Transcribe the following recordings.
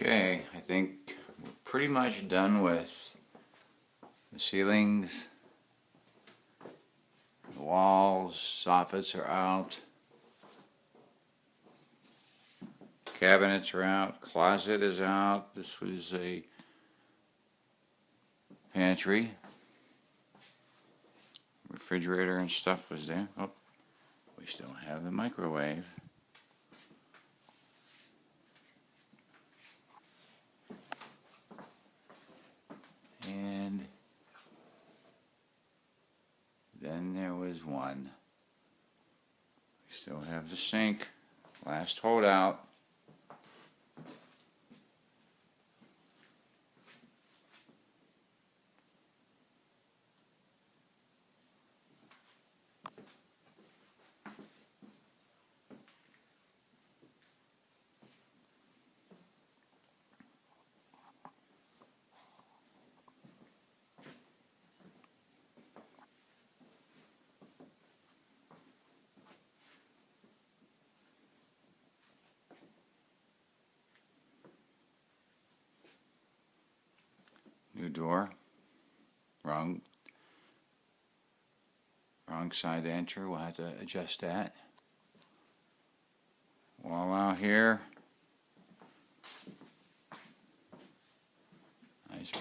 Okay, I think we're pretty much done with the ceilings. The walls, soffits are out. Cabinets are out. Closet is out. This was a pantry. Refrigerator and stuff was there. Oh, we still have the microwave. And then there was one. We still have the sink. Last holdout. New door. Wrong side to enter. We'll have to adjust that. Wall out here. Nice.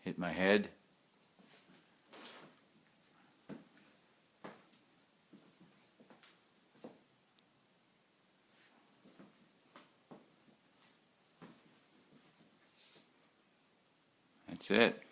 Hit my head. That's it.